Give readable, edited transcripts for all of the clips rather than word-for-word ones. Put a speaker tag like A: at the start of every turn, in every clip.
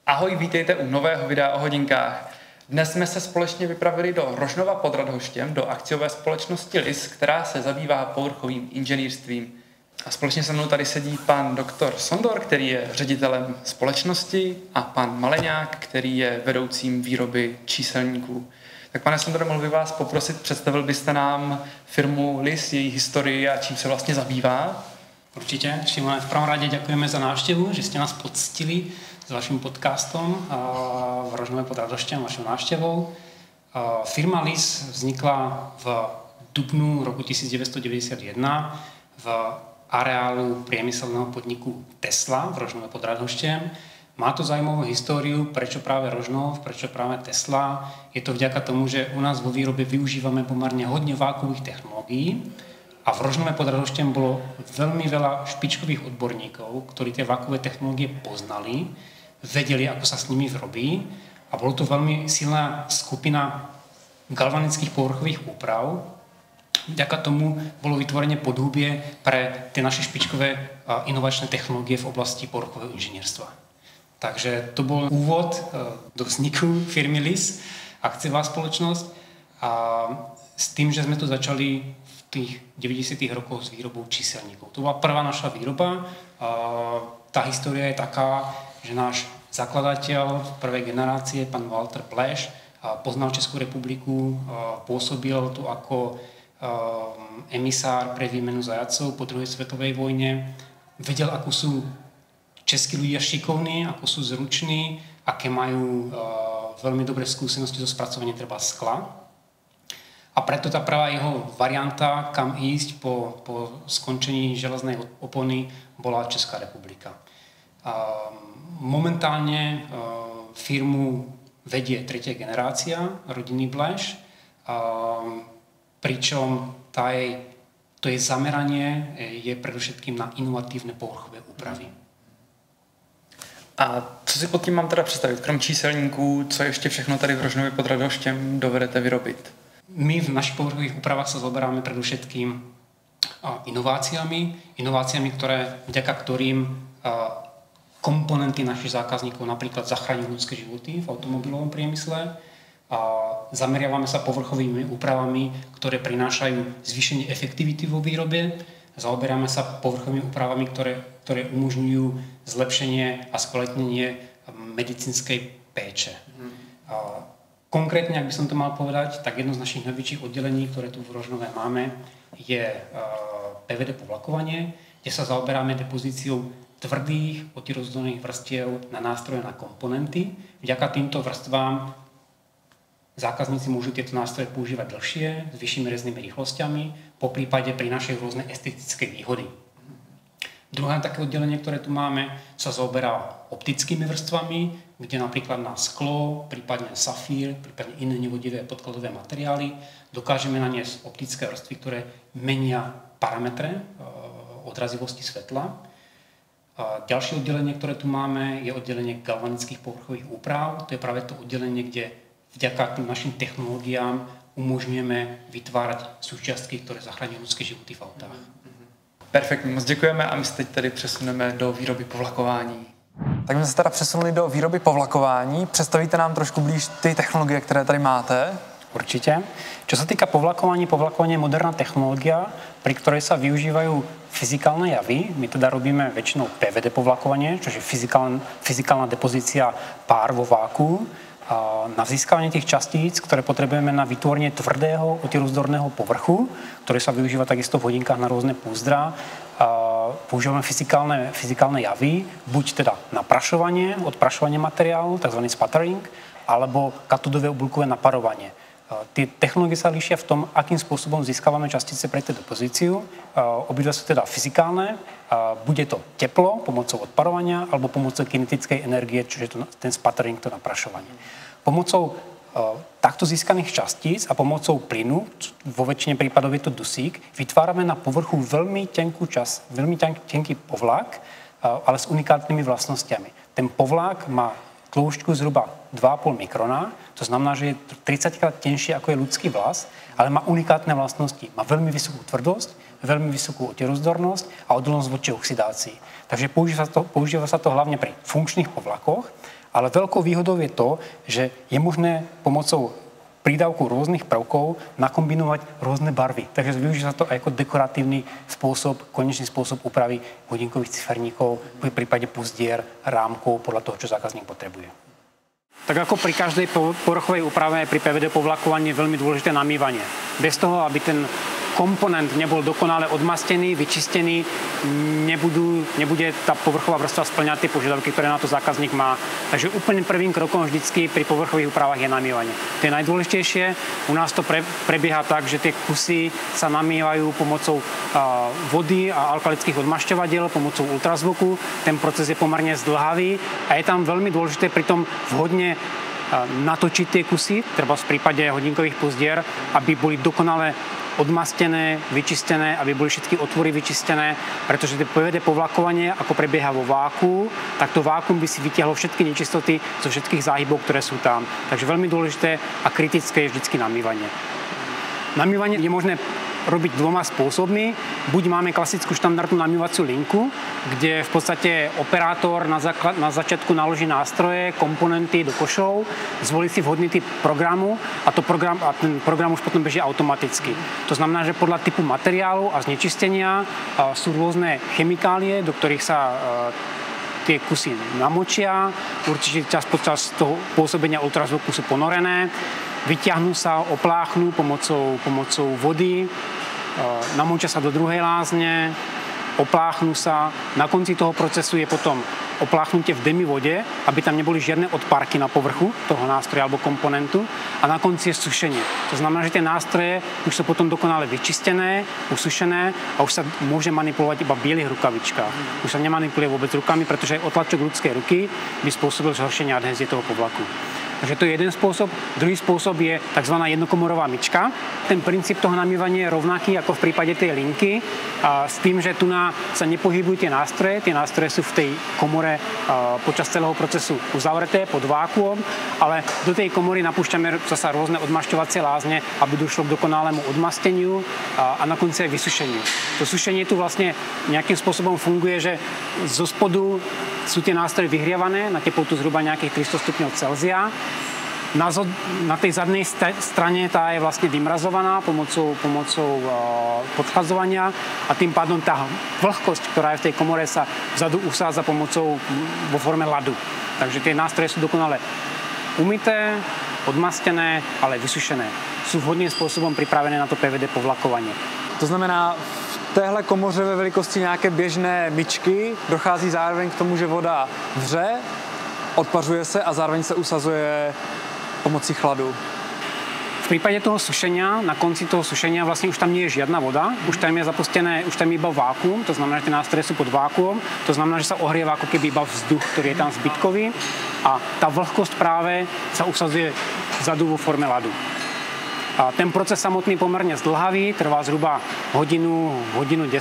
A: Ahoj, vítejte u nového videa o hodinkách. Dnes jsme se společně vypravili do Rožnova pod Radhoštěm, do akciové společnosti LIS, která se zabývá povrchovým inženýrstvím. A společně se mnou tady sedí pan doktor Sondor, který je ředitelem společnosti, a pan Maleňák, který je vedoucím výroby číselníků. Tak pane Sondore, mohl bych vás poprosit, představil byste nám firmu LIS, její historii a čím se vlastně zabývá?
B: Určite. Šimone, v prvom rade ďakujeme za návštevu, že ste nás poctili s vašim podcastom v Rožnove pod Radhošťom, vašou návštevou. Firma LIS vznikla v dubnu roku 1991 v areálu priemyselného podniku Tesla v Rožnove pod Radhošťom. Má to zaujímavú históriu, prečo práve Rožnov, prečo práve Tesla. Je to vďaka tomu, že u nás vo výrobe využívame pomerne hodne vákuových technológií. A v Rožnove pod Radhošťom bolo veľmi veľa špičkových odborníkov, ktorí tie vákuové technológie poznali, vedeli, ako sa s nimi robí. A bolo to veľmi silná skupina galvanických povrchových úprav. Vďaka tomu bolo vytvorenie podhubie pre tie naše špičkové inovačné technológie v oblasti povrchového inžinierstva. Takže to bol úvod do vzniku firmy LIS, akciová spoločnosť. A s tým, že sme tu začali v tých 90. rokoch s výrobou číselníkov. To bola prvá naša výroba. Tá história je taká, že náš zakladateľ v prvej generácie, pán Walter Pleš, poznal Českú republiku, pôsobil tu ako emisár pre výmenu zajatcov po druhej svetovej vojne. Vedel, ako sú českí ľudia šikovní, ako sú zruční, aké majú veľmi dobré skúsenosti so spracovaním treba skla. A preto tá prvá jeho varianta, kam ísť po skončení železnej opony, bola Česká republika. Momentálne firmu vedie tretia generácia, rodinný Bleš, pričom to jej zameranie je predovšetkým na inovatívne povrchové úpravy.
A: A co si pod tím mám teda představit? Krom číselníků, co ještě všechno tady v Rožnově pod Radhoštěm dovedete vyrobit?
B: My v našich povrchových úpravách sa zoberáme predovšetkým inováciami, vďaka ktorým komponenty našich zákazníkov napríklad zachráňujú ľudské životy v automobilovom priemysle. Zameriavame sa povrchovými úpravami, ktoré prinášajú zvýšenie efektivity vo výrobe. Zaoberáme sa povrchovými úpravami, ktoré umožňujú zlepšenie a skvalitnenie medicínskej péče. Konkrétne, ak by som to mal povedať, tak jedno z našich najväčších oddelení, ktoré tu v Rožnove máme, je PVD povlakovanie, kde sa zaoberáme depozíciou tvrdých otierozdolných vrstiev na nástroje na komponenty. Vďaka týmto vrstvám zákazníci môžu tieto nástroje používať dlhšie, s vyššími reznými rýchlosťami, poprípade prinášajú rôzne estetické výhody. Druhé také oddelenie, ktoré tu máme, sa zaoberá optickými vrstvami, kde napríklad na sklo, prípadne safír, prípadne iné nevodivé podkladové materiály dokážeme naniesť optické vrstvy, ktoré menia parametre odrazivosti svetla. Ďalšie oddelenie, ktoré tu máme, je oddelenie galvanických povrchových úprav. To je práve to oddelenie, kde vďaka tým našim technológiám umožňujeme vytvárať súčiastky, ktoré zachraňujú ľudské životy v autách.
A: Perfektně, moc děkujeme a my se teď tady přesuneme do výroby povlakování. Tak my jsme se teda přesunuli do výroby povlakování. Představíte nám trošku blíž ty technologie, které tady máte?
B: Určite. Čo sa týka povlakovania, povlakovanie je moderná technológia, pri ktorej sa využívajú fyzikálne javy. My teda robíme väčšinou PVD povlakovanie, čo je fyzikálna depozícia pár vo váku, na získavanie tých častíc, ktoré potrebujeme na vytvorenie tvrdého otierozdorného povrchu, ktoré sa využíva takisto v hodinkách na rôzne púzdra. Používame fyzikálne javy, buď teda naprašovanie, odprašovanie materiálu, tzv. sputtering, alebo katodové oblúkové naparovanie. Tie technológie sa líšia v tom, akým spôsobom získavame častice pre tú depozíciu. Obidva sú teda fyzikálne. Bude to teplo pomocou odparovania alebo pomocou kinetickej energie, čiže ten sputtering, to naprašovanie. Pomocou takto získaných častíc a pomocou plynu, vo väčšine prípadov je to dusík, vytvárame na povrchu veľmi tenký povlak, ale s unikátnymi vlastnosťami. Ten povlak má tĺušťku zhruba 2,5 mikrona, to znamená, že je 30-krát tenšie ako je ľudský vlas, ale má unikátne vlastnosti. Má veľmi vysokú tvrdosť, veľmi vysokú otierozdornosť a odolnosť voči oxidácii. Takže používa sa to hlavne pri funkčných povlakoch a Ale veľkou výhodou je to, že je možné pomocou prídavku rôznych prvkov nakombinovať rôzne barvy. Takže využíva sa to aj ako dekoratívny spôsob, konečný spôsob úpravy hodinkových ciferníkov, v prípade puzdier, rámkov, podľa toho, čo zákazník potrebuje. Tak ako pri každej povrchovej úprave pri PVD povlakovaní je veľmi dôležité namývanie. Bez toho, aby ten komponent nebol dokonale odmastený, vyčistený, nebude tá povrchová vrstva spĺňať tie požiadavky, ktoré na to zákazník má. Takže úplne prvým krokom vždycky pri povrchových úpravách je namývanie. To je najdôležitejšie. U nás to prebieha tak, že tie kusy sa namývajú pomocou vody a alkalických odmašťovadiel, pomocou ultrazvuku. Ten proces je pomerne zdĺhavý a je tam veľmi dôležité pritom vhodne natočiť tie kusy, treba v prípade hodinkových puzdier, aby boli dokonale odmastené, vyčistené, aby boli všetky otvory vyčistené, pretože to PVD povlakovanie, ako prebieha vo váku, tak to vákuum by si vytiahlo všetky nečistoty zo všetkých záhybov, ktoré sú tam. Takže veľmi dôležité a kritické je vždycky namývanie. Namývanie je možné robiť dvoma spôsobmi. Buď máme klasickú štandardnú namývaciu linku, kde v podstate operátor na začiatku naloží nástroje, komponenty do košov, zvolí si vhodný typ programu a ten program už potom beží automaticky. To znamená, že podľa typu materiálu a znečistenia sú rôzne chemikálie, do ktorých sa tie kusy namočia. Určite čas počas toho pôsobenia ultrazvuku sú ponorené. Vyťahnú sa, opláchnú pomocou vody, namočia sa do druhej lázne, opláchnú sa. Na konci toho procesu je potom opláchnutie v demi vode, aby tam neboli žiadne odparky na povrchu toho nástroja alebo komponentu. A na konci je sušenie. To znamená, že tie nástroje už sú potom dokonale vyčistené, usušené a už sa môže manipulovať iba v bielých rukavičkách. Už sa nemanipuluje vôbec rukami, pretože otlačok ľudskej ruky by spôsobil zhoršenie adhézie toho povlaku. Takže to je jeden spôsob. Druhý spôsob je tzv. Jednokomorová myčka. Ten princíp toho namývania je rovnaký ako v prípade tej linky, s tým, že tu sa nepohybujú tie nástroje. Tie nástroje sú v tej komore počas celého procesu uzavreté pod vákuom, ale do tej komory napúšťame zasa rôzne odmašťovacie lázne, aby došlo k dokonalému odmasteniu a na konci aj vysušeniu. To sušenie tu vlastne nejakým spôsobom funguje, že zo spodu sú tie nástroje vyhrievané na teplotu zhruba nejakých 300 stupňov Celzia. Na tej zadnej strane tá je vlastne vymrazovaná pomocou podchladzovania a tým pádom tá vlhkosť, ktorá je v tej komore, sa vzadu usádza vo forme ľadu. Takže tie nástroje sú dokonale umyté, odmastené, ale vysušené. Sú vhodným spôsobom pripravené na to PVD povlakovanie.
C: To znamená, v téhle komoře ve velikosti nějaké běžné myčky dochází zároveň k tomu, že voda vře, odpařuje se a zároveň se usazuje pomocí chladu.
B: V prípade toho sušenia, na konci toho sušenia vlastne už tam nie je žiadna voda, už tam je zapustené, už tam je iba vákuum, to znamená, že tie nástroje sú pod vákuom, to znamená, že sa ohrieva ako keby iba vzduch, ktorý je tam zbytkový a tá vlhkosť práve sa usadzuje vzadu vo forme ľadu. A ten proces samotný pomerne zdĺhavý, trvá zhruba hodinu 10,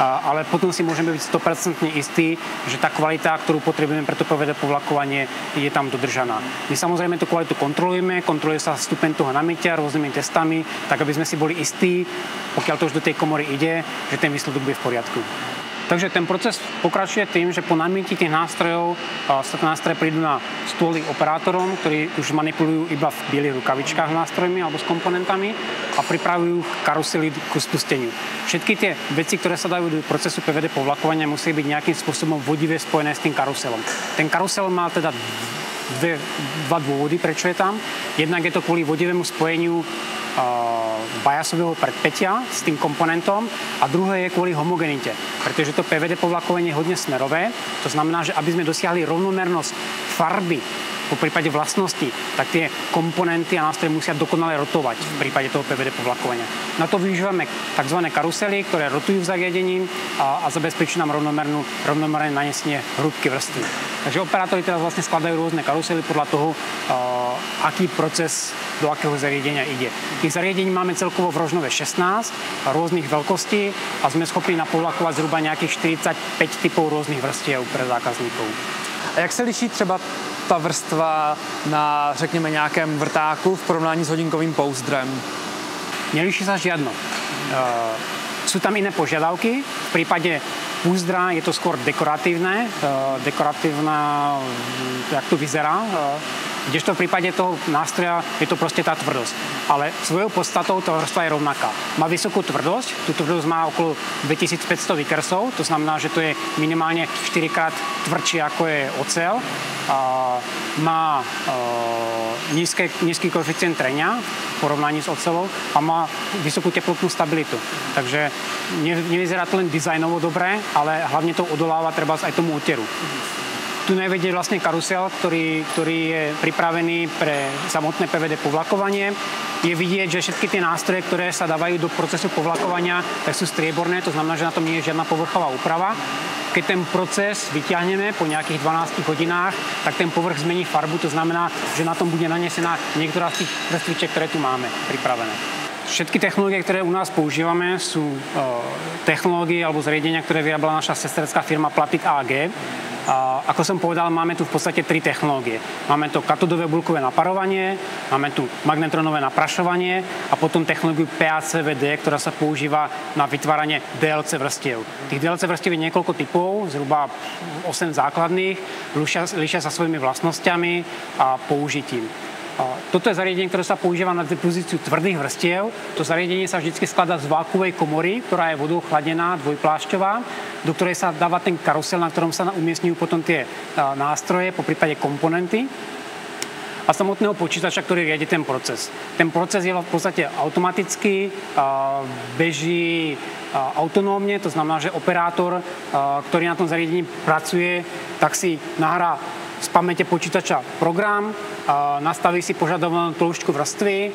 B: ale potom si môžeme byť 100% istí, že tá kvalita, ktorú potrebujeme pre to PVD povlakovanie, je tam dodržaná. My samozrejme tú kvalitu kontroluje sa stupeň toho namytia rôznymi testami, tak aby sme si boli istí, pokiaľ to už do tej komory ide, že ten výsledok bude v poriadku. Takže ten proces pokračuje tým, že po namýti tých nástrojov sa nástroje prídu na stôly operátorom, ktorí už manipulujú iba v bielých rukavičkách s nástrojmi alebo s komponentami a pripravujú karusely k spusteniu. Všetky tie veci, ktoré sa dajú do procesu PVD povlakovania, musí byť nejakým spôsobom vodivé spojené s tým karuselom. Ten karusel má teda dva dôvody, prečo je tam. Jednak je to kvôli vodivému spojeniu bajasového predpätia s tým komponentom a druhé je kvôli homogenite, pretože to PVD povlakovanie je hodne smerové, to znamená, že aby sme dosiahli rovnomernosť farby po prípade vlastnosti, tak tie komponenty a nástroje musia dokonale rotovať v prípade toho PVD povlakovania. Na to využívame tzv. Karusely, ktoré rotujú v zariadení a zabezpečujú nám rovnomerné nanesenie hrúbky vrstvy. Takže operátori teraz vlastne skladajú rôzne karusely podľa toho, aký proces do akého zariadenia ide. Tých zariadení máme celkovo v Rožnove 16 rôznych veľkostí a sme schopní napovlakovať zhruba nejakých 45 typov rôznych vrstiev pre zákazníkov.
C: A jak se liší třeba ta vrstva na, řekněme, nějakém vrtáku v porovnání s hodinkovým pouzdrem?
B: Nelíši sa žiadno. Sú tam iné požiadavky. V prípade púzdra je to skôr dekoratívne, jak to vyzerá, kdežto v prípade toho nástroja je to proste tá tvrdosť. Ale svojou podstatou tá vrstva je rovnaká. Má vysokú tvrdosť, tú tvrdosť má okolo 2500 Vickersov, to znamená, že to je minimálne 4-krát tvrdšie ako je oceľ. Má nízky koeficient trenia v porovnaní s oceľou a má vysokú teplotnú stabilitu. Takže nevyzerá to len dizajnovo dobre, ale hlavne to odoláva treba aj tomu úteru. Tu najvedie vlastne karusel, ktorý je pripravený pre samotné PVD povlakovanie. Je vidieť, že všetky tie nástroje, ktoré sa dávajú do procesu povlakovania, tak sú strieborné, to znamená, že na tom nie je žiadna povrchová úprava. Keď ten proces vyťahneme po nejakých 12 hodinách, tak ten povrch zmení farbu, to znamená, že na tom bude nanesená niektorá z tých vrstvičiek, ktoré tu máme pripravené. Všetky technológie, ktoré u nás používame, sú technológie alebo zariadenia, ktoré vyrábala naša sesterská firma Platik AG. Ako som povedal, máme tu v podstate 3 technológie. Máme tu katodové bulkové naparovanie, máme tu magnetronové naprašovanie a potom technológiu PACVD, ktorá sa používa na vytváranie DLC vrstiev. Tých DLC vrstiev je niekoľko typov, zhruba 8 základných, líšia sa svojimi vlastnosťami a použitím. Toto je zariadenie, ktoré sa používa na depozíciu tvrdých vrstiev. To zariadenie sa vždy skladá z vákuovej komory, ktorá je vodou chladená, dvojplášťová, do ktorej sa dáva ten karusel, na ktorom sa umiestňujú potom tie nástroje, poprípade komponenty a samotného počítača, ktorý riadi ten proces. Ten proces je v podstate automatický, beží autonómne, to znamená, že operátor, ktorý na tom zariadení pracuje, tak si nahrá z pamäte počítača program, nastaví si požadovanú tĺžku vrstvy,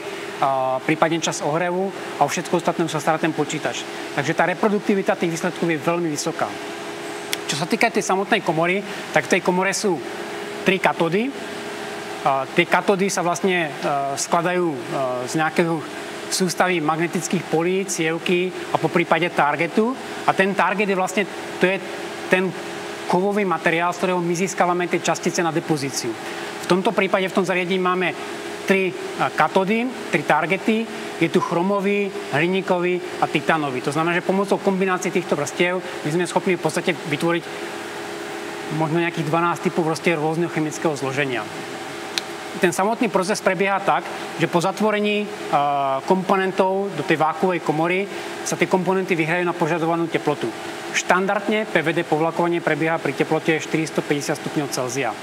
B: prípadne čas ohrevu a o všetko ostatné sa stará ten počítač. Takže tá reproduktivita tých výsledkov je veľmi vysoká. Čo sa týka tej samotnej komory, tak v tej komore sú 3 katódy. Tie katódy sa vlastne skladajú z nejakého sústavy magnetických polí, cievky a po prípade targetu. A ten target je vlastne, to je ten kovový materiál, z ktorého my získavame tie častice na depozíciu. V tomto prípade, v tom zariadení máme 3 katódy, 3 targety. Je tu chromový, hliníkový a titánový. To znamená, že pomocou kombinácie týchto vrstiev my sme schopní v podstate vytvoriť možno nejakých 12 typov vrstiev rôzneho chemického zloženia. Ten samotný proces prebieha tak, že po zatvorení komponentov do tej vákuovej komory sa tie komponenty vyhrajú na požadovanú teplotu. Štandardne PVD povlakovanie prebieha pri teplote 450 stupňov Celzia.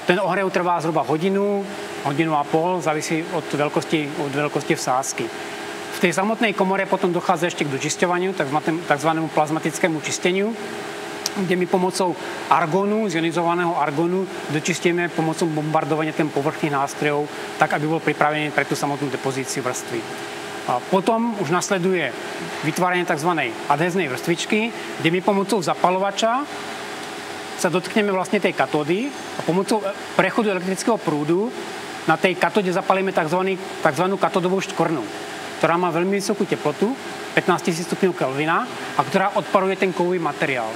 B: Ten ohrev trvá zhruba hodinu a pol, závisí od veľkosti vsázky. V tej samotnej komore potom dochádza ešte k dočisťovaniu, takzvanému plazmatickému čisteniu, kde my pomocou argónu, zionizovaného argónu, dočistíme pomocou bombardovania ten povrchných nástrojov, tak, aby bol pripravený pre tú samotnú depozíciu vrstvy. A potom už nasleduje vytváranie tzv. Adhéznej vrstvičky, kde my pomocou zapalovača sa dotkneme vlastne tej katódy a pomocou prechodu elektrického prúdu na tej katóde zapalíme tzv. Katódovú škvrnu, ktorá má veľmi vysokú teplotu, 15 000 stupňov Kelvina, a ktorá odparuje ten kovový materiál.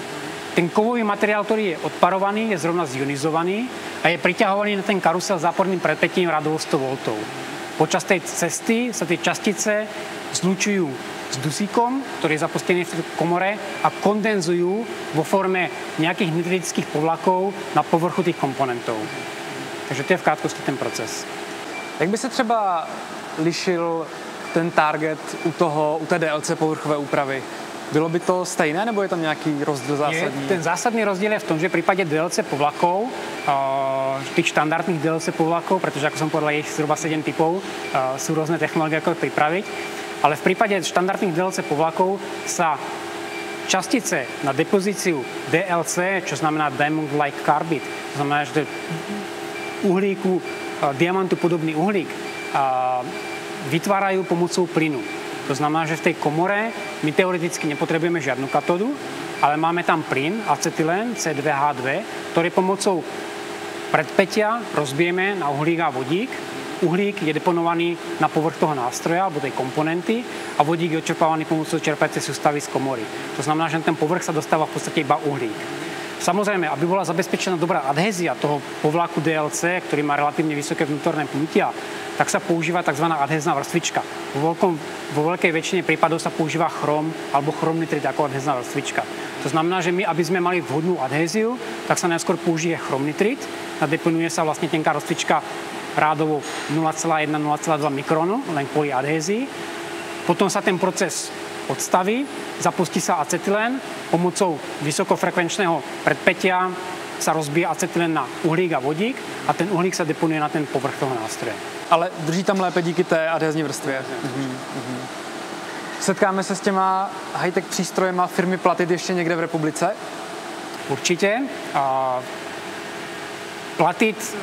B: Ten kovový materiál, ktorý je odparovaný, je zrovna zionizovaný a je priťahovaný na ten karusel záporným predpätím radovo 100 V. Počas tej cesty sa tie častice zlučujú s dusíkom, ktorý je zapostený v komore a kondenzujú vo forme nejakých nitritických povlakov na povrchu tých komponentov. Takže to je v krátkosti ten proces.
C: Jak by se třeba lišil ten target u té DLC povrchové úpravy? Bylo by to stejné, nebo je tam nějaký rozdíl zásadní?
B: Ten zásadný rozdíl je v tom, že v prípade DLC povlakov, tých štandardných DLC povlakov, pretože ako som povedal, je ich zhruba 7 typov, sú rôzne technológie, ako ich pripraviť, ale v prípade štandardných DLC povlakov sa častice na depozíciu DLC, čo znamená diamond-like carbide, to znamená, že to je uhlíku, diamantu podobný uhlík, vytvárajú pomocou plynu. To znamená, že v tej komore my teoreticky nepotrebujeme žiadnu katódu, ale máme tam plyn, acetylén, C2H2, ktorý pomocou predpätia rozbijeme na uhlík a vodík. Uhlík je deponovaný na povrch toho nástroja alebo tej komponenty a vodík je odčerpávaný pomocou čerpacej sústavy z komory. To znamená, že na ten povrch sa dostáva v podstate iba uhlík. Samozrejme, aby bola zabezpečená dobrá adhézia toho povlaku DLC, ktorý má relatívne vysoké vnútorné pnutia, tak sa používa tzv. Adhézna vrstvička. Vo veľkej väčšine prípadov sa používa chrom alebo chromnitrid ako adhézna vrstvička. To znamená, že my, aby sme mali vhodnú adhéziu, tak sa najskôr použije chromnitrid, nadeponuje sa vlastne tenká roztvička rádovo 0,1-0,2 mikronu, len kvôli adhézii. Potom sa ten proces odstaví, zapustí sa acetylén, pomocou vysokofrekvenčného predpätia sa rozbije acetylén na uhlík a vodík a ten uhlík sa deponuje na ten povrch toho nástroje.
C: Ale drží tam lépe díky té adhézní vrstvě. Setkáme se s těma high-tech přístrojema firmy Platit ještě někde v republice?
B: Určite. Platit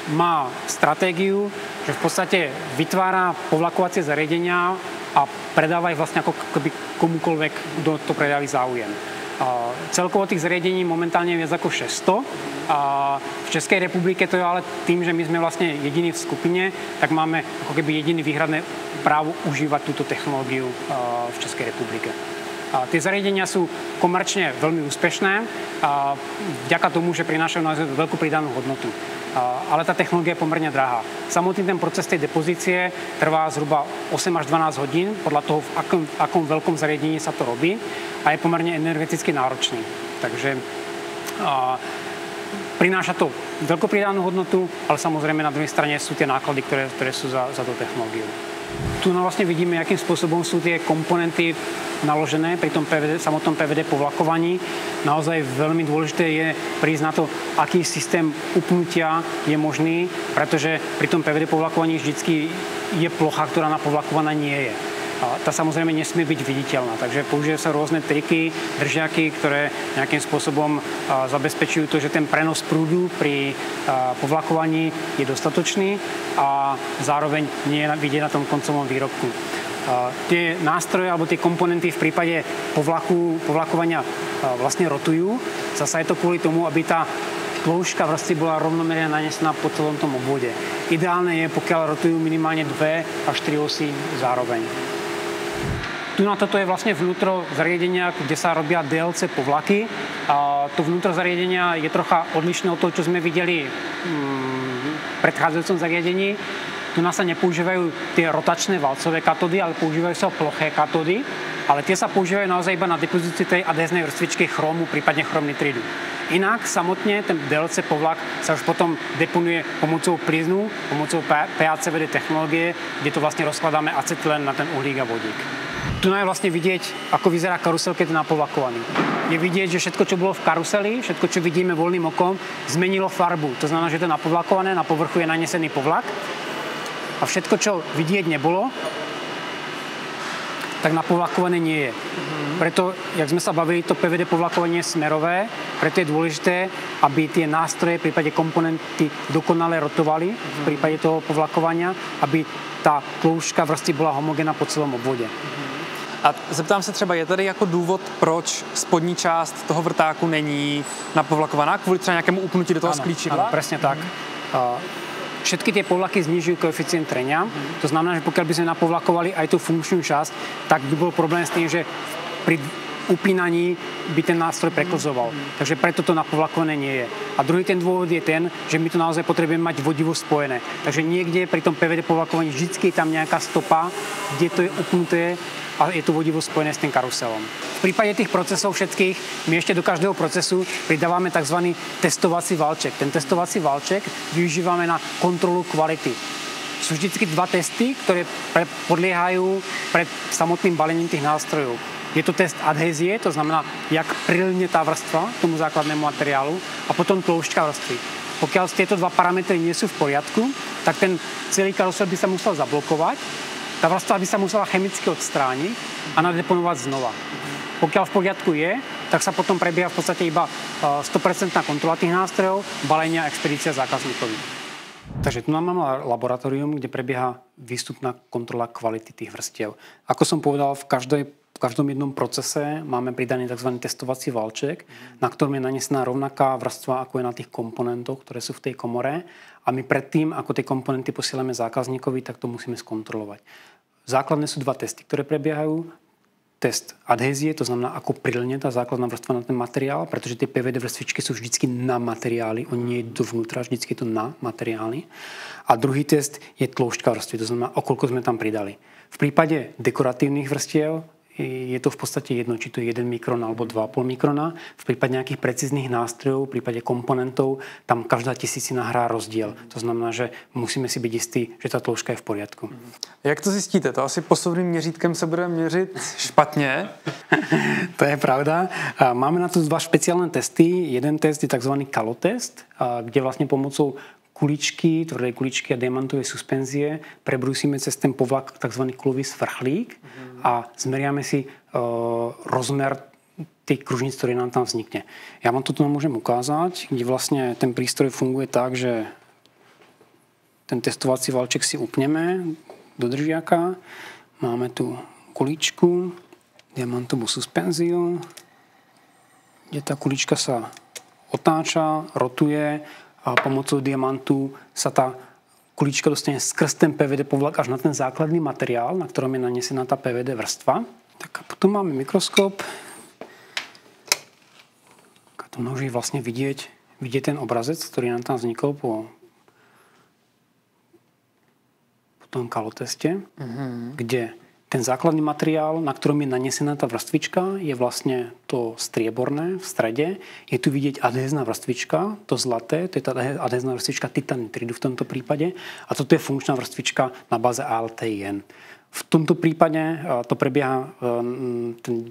B: má stratégiu, že v podstate vytvára povlakovacie zariadenia a predáva ich vlastne ako komukoľvek, kto to predáva záujem. Celkovo tých zariadení momentálne je viac ako 600. V Českej republike to je ale tým, že my sme vlastne jediní v skupine, tak máme ako keby jediný výhradné právo užívať túto technológiu v Českej republike. Tie zariadenia sú komerčne veľmi úspešné vďaka tomu, že prinášajú naozaj veľkú pridanú hodnotu. Ale tá technológia je pomerne drahá. Samotný ten proces tej depozície trvá zhruba 8 až 12 hodín, podľa toho, v akom veľkom zariadení sa to robí a je pomerne energeticky náročný. Takže prináša to veľkú pridanú hodnotu, ale samozrejme na druhej strane sú tie náklady, ktoré sú za tú technológiu. Tu vlastne vidíme, akým spôsobom sú tie komponenty naložené pri tom samotnom PVD povlakovaní. Naozaj veľmi dôležité je prísť na to, aký systém upnutia je možný, pretože pri tom PVD povlakovaní vždycky je plocha, ktorá napovlakovaná nie je. Tá samozrejme nesmie byť viditeľná, takže použijú sa rôzne triky, držiaky, ktoré nejakým spôsobom zabezpečujú to, že ten prenos prúdu pri povlakovaní je dostatočný a zároveň nie je vidieť na tom koncovom výrobku. Tie nástroje alebo tie komponenty v prípade povlakovania vlastne rotujú. Zasa je to kvôli tomu, aby tá tĺšťka vrstvy bola rovnomerne nanesená po celom tom obvode. Ideálne je, pokiaľ rotujú minimálne 2 až 3 osy zároveň. Tu na toto je vlastne vnútro zariadenia, kde sa robia DLC povlaky. To vnútro zariadenia je trocha odlišné od toho, čo sme videli v predchádzajúcom zariadení. Tu nás sa nepoužívajú tie rotačné valcové katódy, ale používajú sa ploché katódy. Ale tie sa používajú naozaj iba na depozíciu tej adhéznej vrstvičky chromu, prípadne chromnitridu. Inak samotne ten DLC povlak sa už potom deponuje pomocou plynu, pomocou PACVD technológie, kde to vlastne rozkladáme acetylén na ten uhlík a vodík. Tu je vlastne vidieť, ako vyzerá karusel, keď je napovlakovaný. Je vidieť, že všetko, čo bolo v karuseli, všetko, čo vidíme voľným okom, zmenilo farbu. To znamená, že to je napovlakované, na povrchu je nanesený povlak. A všetko, čo vidieť nebolo, tak napovlakované nie je. Preto, jak sme sa bavili, to PVD povlakovanie je smerové, preto je dôležité, aby tie nástroje, v prípade komponenty dokonale rotovali v prípade toho povlakovania, aby tá tloušťka vrstvy bola homogénna po celom obvode.
C: A zeptám se třeba, je tady jako důvod, proč spodní část toho vrtáku není napovlakovaná, kvůli třeba nějakému upnutí do toho sklíčidla?
B: Áno, presne tak. Všetky tie povlaky znižujú koeficient trenia. To znamená, že pokiaľ by sme napovlakovali aj tú funkčnú časť, tak by bol problém s tým, že pri upínaní by ten nástroj preklzoval. Takže preto to napovlakované nie je. A druhý ten dôvod je ten, že my to naozaj potrebujeme mať vodivo spojené. Takže niekde pri tom PVD povlakovaní vždycky je tam nejaká stopa, kde to je upnuté a je to vodivo spojené s tým karuselom. V prípade tých procesov všetkých my ešte do každého procesu pridávame tzv. Testovací valček. Ten testovací valček využívame na kontrolu kvality. Sú vždycky 2 testy, ktoré podliehajú pred samotným balením tých nástrojov. Je to test adhézie, to znamená, jak prilne tá vrstva tomu základnému materiálu a potom tloušťka vrstvy. Pokiaľ tieto 2 parametry nie sú v poriadku, tak ten celý karusel by sa musel zablokovať, tá vrstva by sa musela chemicky odstrániť a nadeponovať znova. Pokiaľ v poriadku je, tak sa potom prebieha v podstate iba 100% kontrola tých nástrojov, balenia a expedícia zákazníkovi. Takže tu máme laboratórium, kde prebieha výstupná kontrola kvality tých vrstiev. Ako som povedal, v každom jednom procese máme pridaný tzv. Testovací valček, na ktorom je nanesená rovnaká vrstva, ako je na tých komponentoch, ktoré sú v tej komore. A my predtým, ako tie komponenty posielame zákazníkovi, tak to musíme skontrolovať. Základné sú 2 testy, ktoré prebiehajú. Test adhézie, to znamená, ako prilne tá základná vrstva na ten materiál, pretože tie PVD vrstvičky sú vždycky na materiály, oni nie idú dovnútra, vždycky je to na materiály. A druhý test je tloušťka vrstvy, to znamená, o koľko sme tam pridali. V prípade dekoratívnych vrstiev je to v podstate jedno, či to je 1 mikron alebo 2,5 mikrona. V prípade nejakých precíznych nástrojov, v prípade komponentov, tam každá tisícina hrá rozdiel. To znamená, že musíme si byť istí, že ta tloušťka je v poriadku.
C: Jak to zjistíte? To asi posuvným měřítkem se bude měřit špatně.
B: To je pravda. Máme na to 2 špeciálne testy. Jeden test je tzv. Kalotest, kde vlastne pomocou kuličky, tvrdé kuličky a diamantové suspenzie prebrúsime cez ten povlak tzv. Kulový svrchlík a zmeriame si rozmer těch kružnic, ktorý nám tam vznikne. Ja vám to tu môžem ukázať, kde vlastne ten prístroj funguje tak, že ten testovací valček si upneme do držiaka. Máme tu kuličku, diamantovú suspenziu, kde tá kulička sa otáča, rotuje a pomocou diamantu sa tá kulička dostane skrz ten PVD povlak až na ten základný materiál, na ktorom je nanesená tá PVD vrstva. Tak a potom máme mikroskop. Tu môže vlastne vidieť ten obrazec, ktorý nám tam vznikol po tom kaloteste, kde ten základný materiál, na ktorom je nanesená tá vrstvička, je vlastne to strieborné v strede. Je tu vidieť adhézna vrstvička, to zlaté, to je tá adhézna vrstvička titanitridu v tomto prípade. A toto je funkčná vrstvička na báze ALTIN. V tomto prípade to prebieha,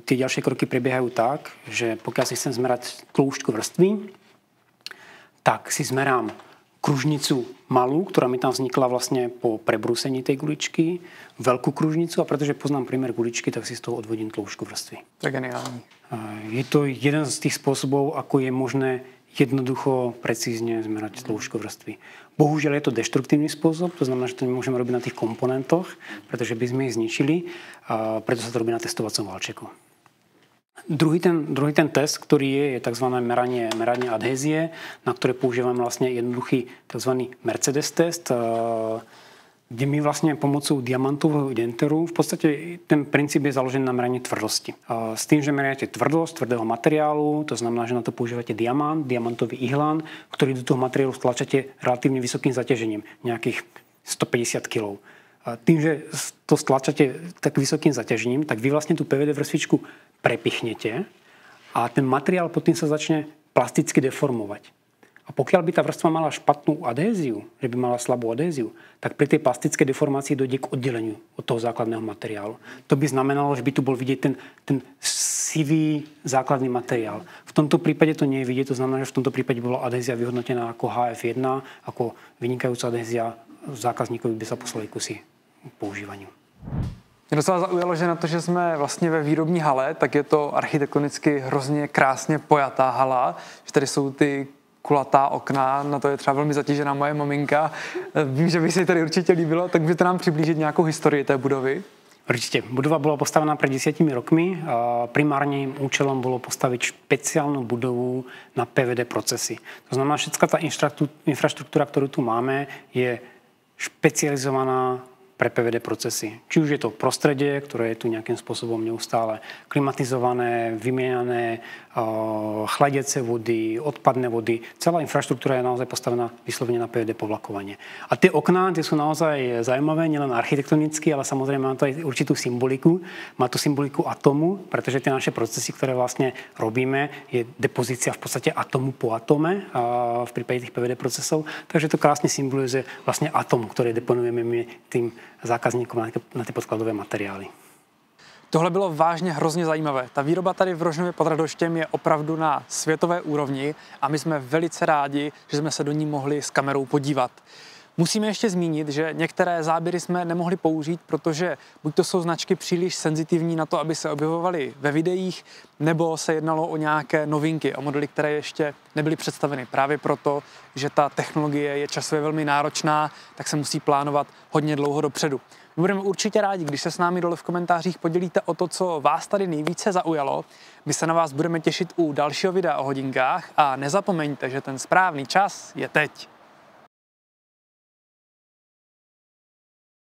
B: tie ďalšie kroky prebiehajú tak, že pokiaľ si chcem zmerať tloušťku vrstvy, tak si zmerám kružnicu malú, ktorá mi tam vznikla vlastne po prebrúsení tej guličky, veľkú kružnicu a pretože poznám priemer guličky, tak si z toho odvodím tloušťku vrstvy.
C: To je geniální.
B: Je to jeden z tých spôsobov, ako je možné jednoducho, precízne zmerať tloušťku vrstvy. Bohužiaľ je to deštruktívny spôsob, to znamená, že to nemôžeme robiť na tých komponentoch, pretože by sme ich zničili, a preto sa to robí na testovacom valčeku. Druhý ten test, ktorý je tzv. meranie adhézie, na ktoré používame vlastne jednoduchý tzv. Mercedes test, kde my vlastne pomocou diamantového identeru, v podstate ten princíp je založený na meraní tvrdosti. S tým, že meriate tvrdosť tvrdého materiálu, to znamená, že na to používate diamantový ihlan, ktorý do toho materiálu stlačate relatívne vysokým zaťažením, nejakých 150 kg. Tým, že to stlačate tak vysokým zaťažením, tak vy vlastne tú PVD vrstvičku prepichnete a ten materiál potom sa začne plasticky deformovať. A pokiaľ by tá vrstva mala špatnú adhéziu, že by mala slabú adhéziu, tak pri tej plastickej deformácii dojde k oddeleniu od toho základného materiálu. To by znamenalo, že by tu bol vidieť ten sivý základný materiál. V tomto prípade to nie je vidieť, to znamená, že v tomto prípade bola adhézia vyhodnotená ako HF1, ako vynikajúca adhézia, zákazníkovi by sa poslali kusy používaniu.
C: Mě docela zaujalo, že na to, že jsme vlastně ve výrobní hale, tak je to architektonicky hrozně krásně pojatá hala, že tady jsou ty kulatá okna, na to je třeba velmi zatížená moje maminka. Vím, že by se jí tady určitě líbilo, tak můžete nám přiblížit nějakou historii té budovy?
B: Určite. Budova bola postavená pred 10 rokmi. Primárnym účelom bolo postaviť špeciálnu budovu na PVD procesy. To znamená, všetká tá infraštruktúra, ktorú tu máme, je špecializovaná pre PVD procesy. Či už je to prostredie, ktoré je tu nejakým spôsobom neustále klimatizované, vymieňané, chladiace vody, odpadné vody. Celá infraštruktúra je naozaj postavená vyslovene na PVD povlakovanie. A tie okná, tie sú naozaj zaujímavé, nielen architektonicky, ale samozrejme má to aj určitú symboliku. Má to symboliku atomu, pretože tie naše procesy, ktoré vlastne robíme, je depozícia v podstate atomu po atome v prípade tých PVD procesov. Takže to krásne symbolizuje vlastne atom, ktorý deponujeme my tým zákazníkům na ty podkladové materiály.
C: Tohle bylo vážně hrozně zajímavé. Ta výroba tady v Rožnově pod Radhoštěm je opravdu na světové úrovni a my jsme velice rádi, že jsme se do ní mohli s kamerou podívat. Musíme ještě zmínit, že některé záběry jsme nemohli použít, protože buď to jsou značky příliš senzitivní na to, aby se objevovaly ve videích, nebo se jednalo o nějaké novinky, o modely, které ještě nebyly představeny. Právě proto, že ta technologie je časově velmi náročná, tak se musí plánovat hodně dlouho dopředu. My budeme určitě rádi, když se s námi dole v komentářích podělíte o to, co vás tady nejvíce zaujalo. My se na vás budeme těšit u dalšího videa o hodinkách a nezapomeňte, že ten správný čas je teď.